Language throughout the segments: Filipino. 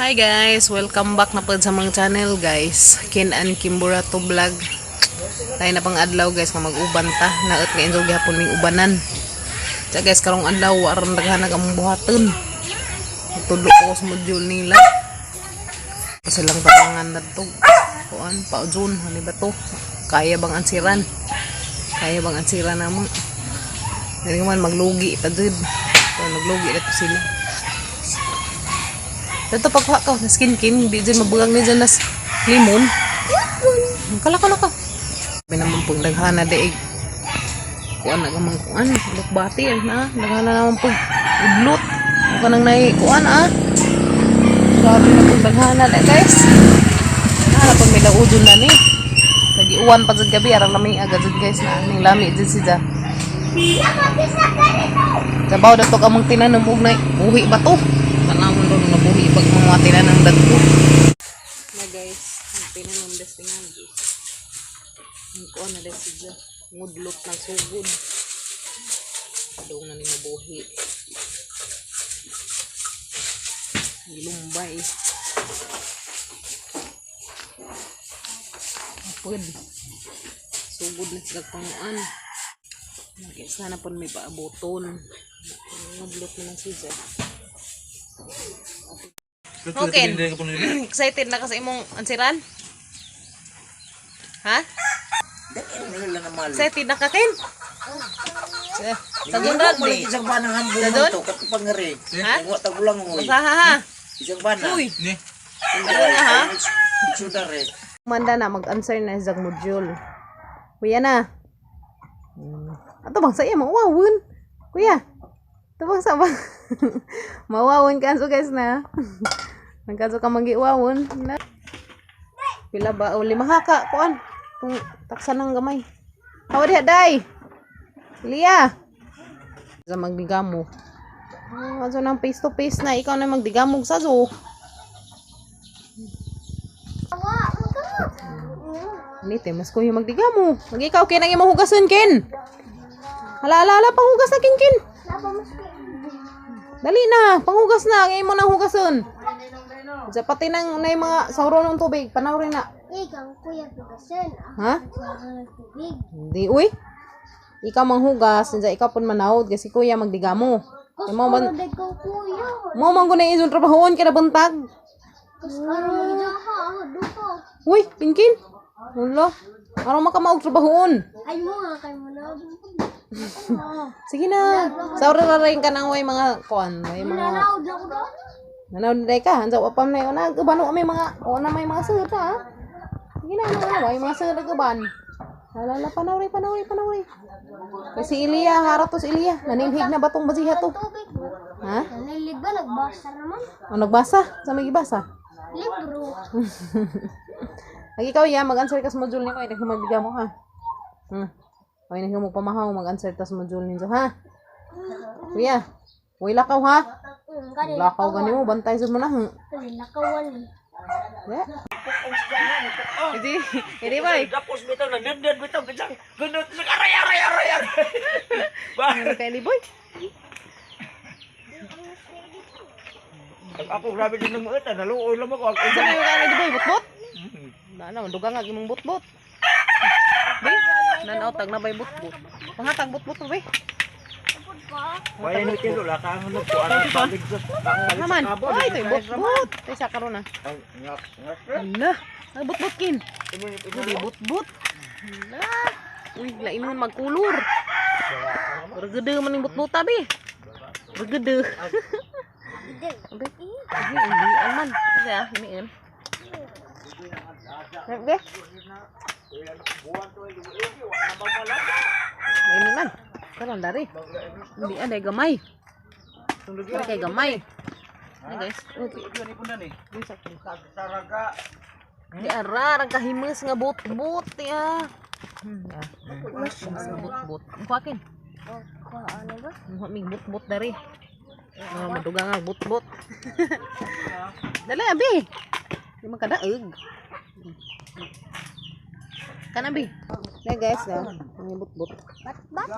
Hi guys, welcome back na po sa mga channel guys. Kin and Kimbura to vlog. Tayo na pang adlaw guys nga mag-uban ta. Naot nga inso gihapon ning ubanan. Sa guys karong adlaw aron daghan ang buhaton. Tulo ko sa module nila. Kasi lang tatangan nadto. Kuan pa June hani ba to? Kaya bang ansiran? Kaya bang ansiran namo? Dili man maglugi pa jud. Maglugi dito sila. Dito pagkuha ka na skin-kin, di dyan mabugang ni dyan na limon. Kala. May naman pong daghana daig. Kuan na gamang kuan, lukbati na. Daghana naman pong udlot. Kuan nang nai kuan Grabe na pong daghana na guys. Pag may laudon na ni. Nag-iuwan pa dyan gabi, arang laming agad dyan guys na. Ning lami dyan siya. Sabaw dato ka mong tinanong na uwi ba to? Tanawon doon nabuhi pag mga tinanan dato. Na guys, tinanong destingan guys. Ang kuha na dahil siya. Ngudlot ng sugod. Doon na ni nabuhi. Lumbay. Apod. Sugod na sila panguan. Guys, sana po may paaboton. Ngudlot na lang siya. Okay. Excited na kasi imong ansiran? Ha? Excited na ka kin? Tagun rugby. Isang banang hambol mo to katupangari. Nagwa tagulang mo. Usaha ha. Isang bana. Uy. Ni. Ha? Sudare. Manda na mag-answer na isang module. Kuya na. Ato bang sa iya mawawon. Kuya. Ato bang sa bang. Mawawon ka so guys na. Nagkaso ka magiwawon na. Pila ba o 5 haka kuan. Tung taksan ng gamay. Hawa diha day. Lia. Sa magdigamo. Aso nang face to face na ikaw na magdigamog sa zo. Nite mas ko yung magdigamo. Mag-ikaw kin ang imong hugason kin. Hala panghugas na kin. Dali na, panghugas na, ngayon mo nang hugason. Sa pati nang nay mga sauro ng tubig, panawrin na. Ikaw, kuya, hugasan. Ha? Tubig. Hindi, uy. Ikaw manghugas, ikaw pun manawod kasi kuya magdigamo. Kasi Mo man parang ikaw, kuya. mo man gunay izon trabahoon kina buntag. Kasi parang nagdaha, duko. Uy, pinkin. Wala. Araw makamaog trabahoon. Ay mo nga, kayo mo na. Sige na. Sauro ra rin ka nang way mga kuan, may mga Nanaod lang ko daw. nanaw na ka, hansa upam na yun na, gabano may mga, o na may mga sir ha. Sige na, may mga sir na gaban. Halala, panawri. Kasi Ilia, harap to si Ilia, naninhig na batong basiha to. Tubig. Ha? Nanilig ba? Nagbasa naman. O nagbasa? Sa may gibasa? Libro. Lagi ikaw ya, mag-answer ka sa module niyo, ay nagmagbiga mo ha. Ay nagmag pamahaw, mag-answer ka sa module niyo ha. Kuya, huwag lakaw ha. Lakaw gani mo, bantay sa mo na. Lakawan. Hindi ba eh. Tapos bitaw na dended bitaw kajang gunot aray. Ba. Ano kay Liboy? Ako grabe din ng mga naluoy lang ako. Sa may mga Liboy, butbut? Na dugang nga imong butbut. Be, nanaw tag na bay butbut. Pangatag butbut to be. Wala no tilo la ka ano ko ara babig sa. Naman. Ay, ito butbut. Tay sa karon na. Ala, ay butbut kin. Hindi butbut. Ala. Uy, lain mo magkulur. Regede man ning butbut tabi. Regede. Abe. Hindi aman. Ya, ini Be. Ini man. Karon dari. Hindi ada gamay. Hindi kay gamay. Ay guys. Gani pun ni. Bisa kin. Saraga. Di ara kahimus nga bot-bot ya. Bot-bot. Kuakin. Ano ba? Mo mig bot-bot dari. Madugang nga bot-bot. Dali abi. Di man kadaeg. Kana bi. Na guys, ang bot-bot. Bat?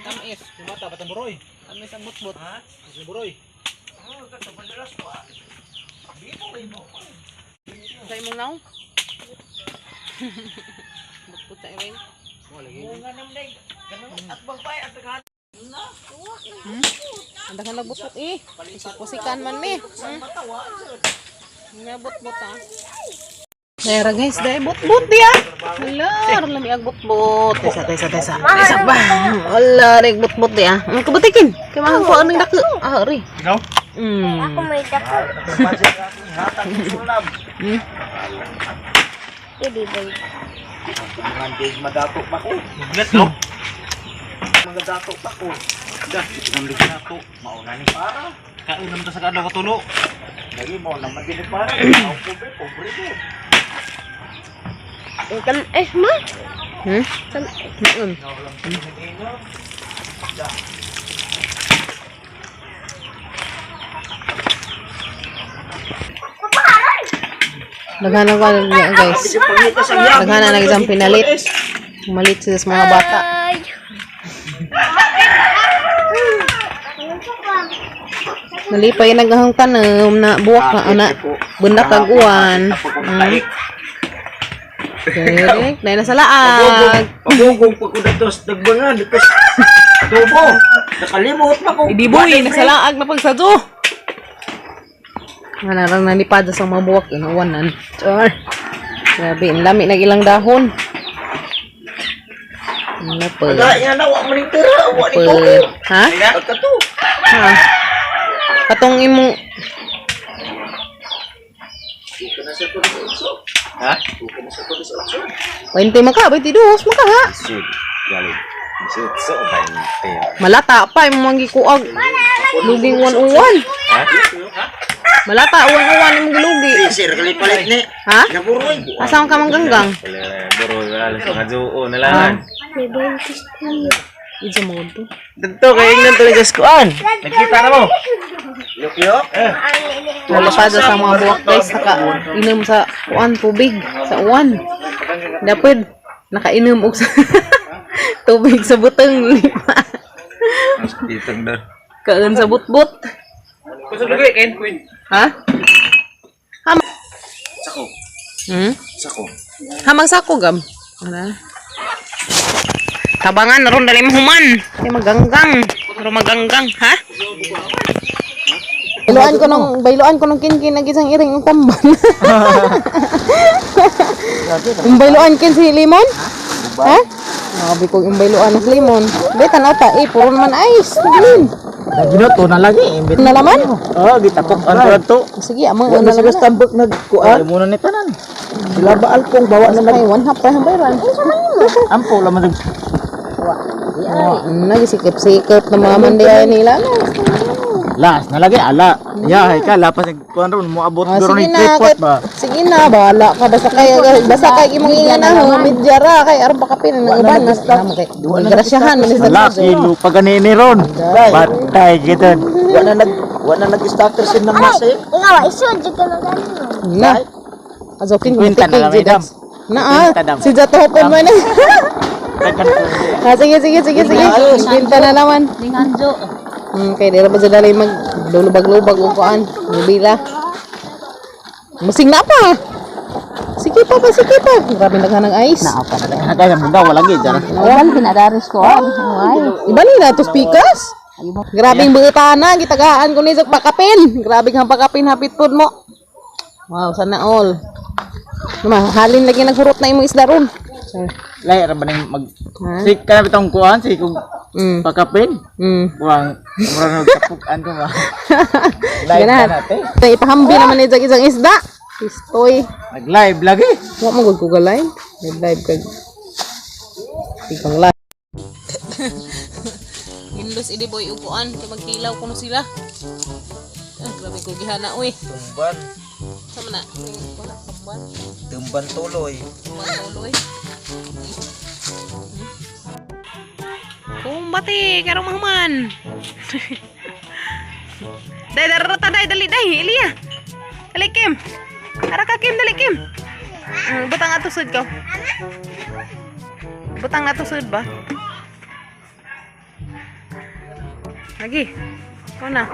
Tamis. Mata batang buroy. Tamis ang bot-bot. Ha? Buroy. Sa imong naw? Magputa rin. Ang dahan nagbutbut eh. Pusikan man mi. Nga butbut ah. Dara guys, dai butbut dia. Hala, lami ag butbut. Tesa. Tesa ba? Hala, rek butbut dia. Ang kabutikin. Kay mahang ko ning dako. Ah, ri. Ikaw? Ako may dako. Hindi ba? Mga big madato pa ko. Net no? Mga dato pa ko. Dah, itinamlig na to. Mauna ni para. Kain naman ta sa kada katulo. Lagi mo naman din para. Pobre ko. Ma? Naon. Daghan na guys. Daghan na isang pinalit. Malit sa mga bata. Ay. Nalipay naghang tanom na buwak na ana. Bunda kag-uwan. Direk, dahil na sa laag. Pagugong ko datos dagbangan datos. Tubo. Nakalimot pa ko. Idiboy, nasa laag na pagsadyo. Manarang nanipad sa mga buwak. Inuwanan. Char. Grabe, ang lami ng ilang dahon. Ano pa? Agaya na wa maning tira, wa ni ko. Ha? Pagkato. Ha? Katong imong... Ha? 20 maka, 22 maka ha? Sid, galing. Sid, so ba Malata pa, imong manggi kuag. Luging uwan-uwan. Ha? Malata, uwan-uwan imong gilugi. Sir, palit ni. Ha? Naburoy. Asam ka mangganggang? Buroy, wala sa kaduo na lang. May 20. Ijo mo to. Dito kay ingnan talaga skuan. Nakita na mo. Yok. Nalapad sa mga buwak guys, naka-inom sa uwan, tubig, sa uwan. Dapat, naka-inom og sa tubig sa butang lima. Dito na. Kaon sa butbut. Kusog lagi Ken Queen. Ha? Sako. Sako. Hamang sako gam. Ano? Tabangan ron dali mahuman. Ay maganggang. Ron maganggang, ha? Bailoan ko nung kinkin ang isang iring ng tamban. Yung bailoan kin si limon? Ha? Nakabi ko yung bailoan ng limon. Beta na ta, puro naman ice. Tagalin. Ginoto na lagi. Nalaman? Oh, gitapok ang to. Sige, amang Wala sa stambok nagkuan. Muna ni tanan. Sila baal kong bawa na Ay, one half pa ang bayran. ampo laman ng Nagisikip-sikip na mga mandiay nila. las na lagi ala. Ya, hay ka lapas kuan ron mo abot guro ni tripod ba. Sige na, bahala ka. Basta kay imong ingan na, medyara kay aron pakapin ng uban. Grasyahan. Ala, kilo pa ganini ron. Batay giton. Wala nag-starter sin na mas eh. Ikaw, isod dyan ka na gano'n. Na. Azokin ko Kwenta na lang, madam. Na Kwenta daw. si Jato hopon mo na. Sige. Kwenta na naman. Linganjo. Kaya dira ba sa dalay mag lulubag-lubag o kuan. Nubila. Musing na pa. Sige pa. Grabe naghan ng ice. Kaya mo daw wala gid jara. Ayan, pinadaris ko. Ay. Iba nila to pikas. Grabe yung butana, gitagaan ko ni sa pakapin. Grabe kang pakapin, hapit pod mo. Wow, sana all. Halin lagi naghurot na imong isda ron. Lay ra ba ning mag Ha? sik ka na bitong kuan si kung pakapin. Wang mura nagtapukan ko ba. Live Ganun. na natin. Ipahambi naman ni isang isda. Pistoy. Nag-live lagi. Wa mo gud ko galay. Live kag ikang live. Hindos idi boy upuan kay magkilaw kuno sila. Grabe ko gihana oy. Tumban, Sama na. Wala kaban. tumban tuloy. Manuloy. Kumbati, karong mahuman. Dali, Elia. Dali, Kim. Ara ka, Kim, dali, Kim. Butang ato sud ka. Butang ato sud ba? Lagi. Kau na.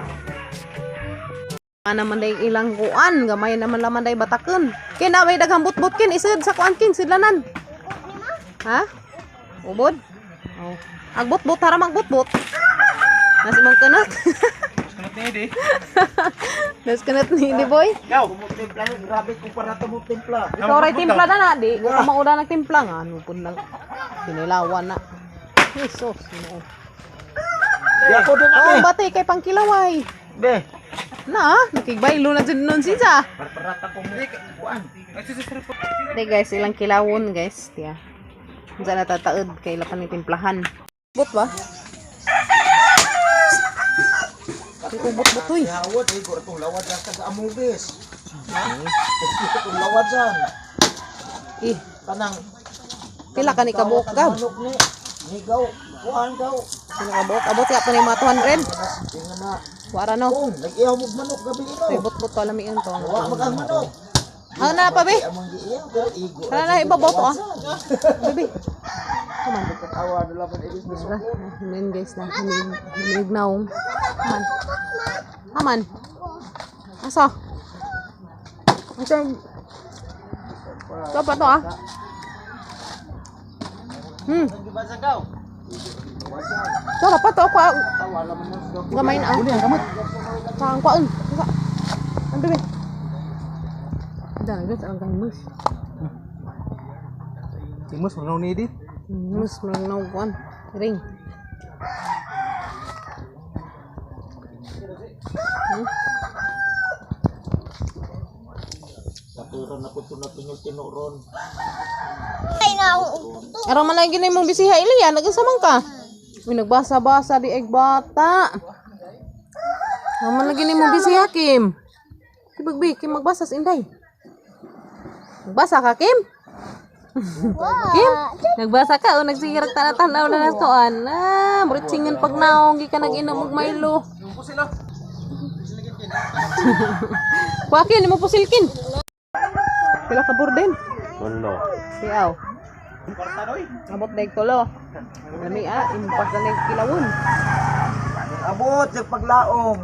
Naman day ilang kuan, gamay naman laman day bataken. Kin away daghang butbut kin isud sa kuan kin sidlanan. Ha? Ubod? Oh. Agbutbut hara magbutbut. Nasi mong kanat. Kanat ni di. Nas kanat ni boy. Yaw, tumutimpla yun. Grabe ko para tumutimpla. Ikaw ray timpla na di. Ko mauda nagtimpla nga ano pud lang. Sinilawan na. Jesus, no. Di ako din Oh, bati kay pangkilaway. Be. Na, nakigbaylo na dyan nun siya. Parata ko mo. Kuan. Hindi guys, ilang kilawon guys. Tiya. Diyan natataod kay lapan ni timplahan. But ba? Ito but huy. Hawad eh, ko itong lawad lang sa amubis. Ha? Itong lawad dyan. Eh, Kanang pila ka ni kabuk gab? manok ni. Nigaw. Kuan gaw. Sino kabuk? Abot ka pa ni mga 200. Tingnan na. Wara no. Kung, nag-iyaw mo manok gabi ino. Ay, but pala mi to. Wa magang manok. Ano na pa be? Among giiyaw ko igo. Ano na ibabaw to ah? Baby. Come on. Katawa na lang ibig na Tara, himin guys na. Hinig na oh. Aman. Aman. Asa? Asa? Ito pa to ah. Gibasagaw. Ito dapat to ako. Tawa lang man sa Gamay na ah. Gamot. Saan ko ang. Ang bebe. Dahil guys, ang gahimus. Timus mo ni di. Mus merenau kuan. Ring. Naturon na puto na tinuron. Ay na. Arang man lagi na imong bisiha Iliya, nagasamang ka. Uy, nagbasa-basa di eg bata. Naman lagi na imong bisiha Kim. Kibagbi, Kim magbasa sa Inday. Nagbasa ka Kim? Kim? Nagbasa ka o nagsigirag tanatanaw na nasoan. Ah, murit singan pag naong gi ka nag-inom og Milo. Kuakin, di mo pusilkin. Pila ka borden? Wala. Siyaw. Abot na tulo. Lami impas na kilawon. Abot yung paglaong.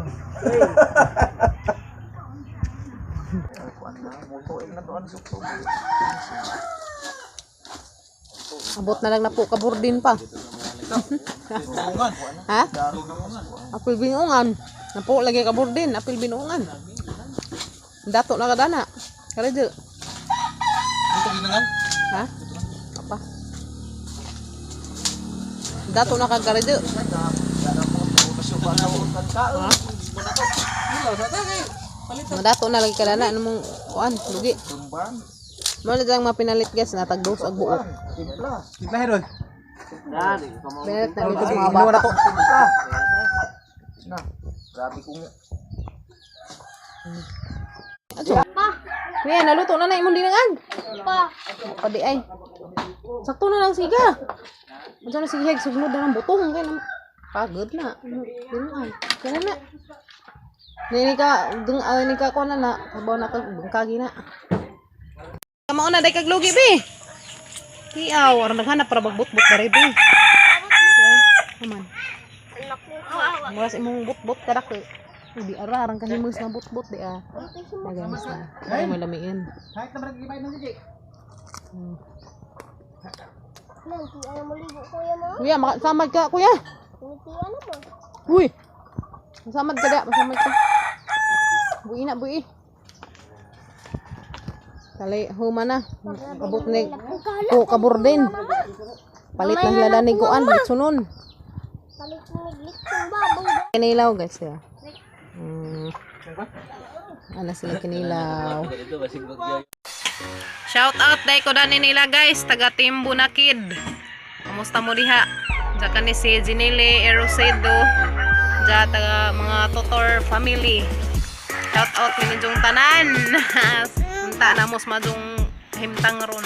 Abot na lang na po kaburdin pa. Ha? Apil binungan. Napo lagi kaburdin, apil binungan. Dato na kadana. Karejo. Ha? Apa? Dato na kagarejo. Ha? Dato na lagi kadana namong kuan, lugi. Mo na jang mapinalit guys na tagdos og buok. Timpla heroy. Benet na dito sa mga bata. Na, grabe kong Ato. Kuya, naluto na na imong dinangan. Pa. Padi ay. Sakto na lang siga. Unsa na sige sugnod na ng butong kay pagod na. Dinangan. Kana na. Ni ka ni ka ko na kabaw na kagi na. Kamo na day kag lugi bi. Iyaw, orang naghanap para magbutbut dere bi. Aman. Mas imong butbut kada ko. Di ararang kahimus na butbut di ah. Nagamis na. Ay malamiin. Kahit na barang gibay nang sige. Nanti ano mo ligo kuya mo? Kuya, samad ka kuya. Nanti ano mo? Uy. Samad ka da, masamad ka. Bui na bui. Kali huma na. Abot ni ko kaburdin. Palit na hila ni kuan, sunon. Palit niglit yung baboy. Kinilaw guys ya. Ano sila kinilaw. Shout out day ko dani nila guys, taga Timbu na kid. Kamusta mo diha? Diya ni si Ginili Erosedo. Diya taga mga Totor family. Shout out minijong tanan. Unta na mos madung himtang ron.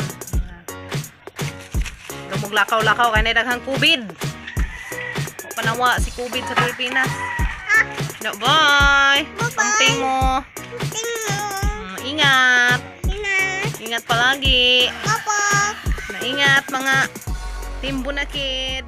Dumog lakaw-lakaw kay daghang COVID. O panawa si COVID sa Pilipinas. No, bye. Pamping mo. Ingat. Ingat palagi. Naingat mga Timbu na kid.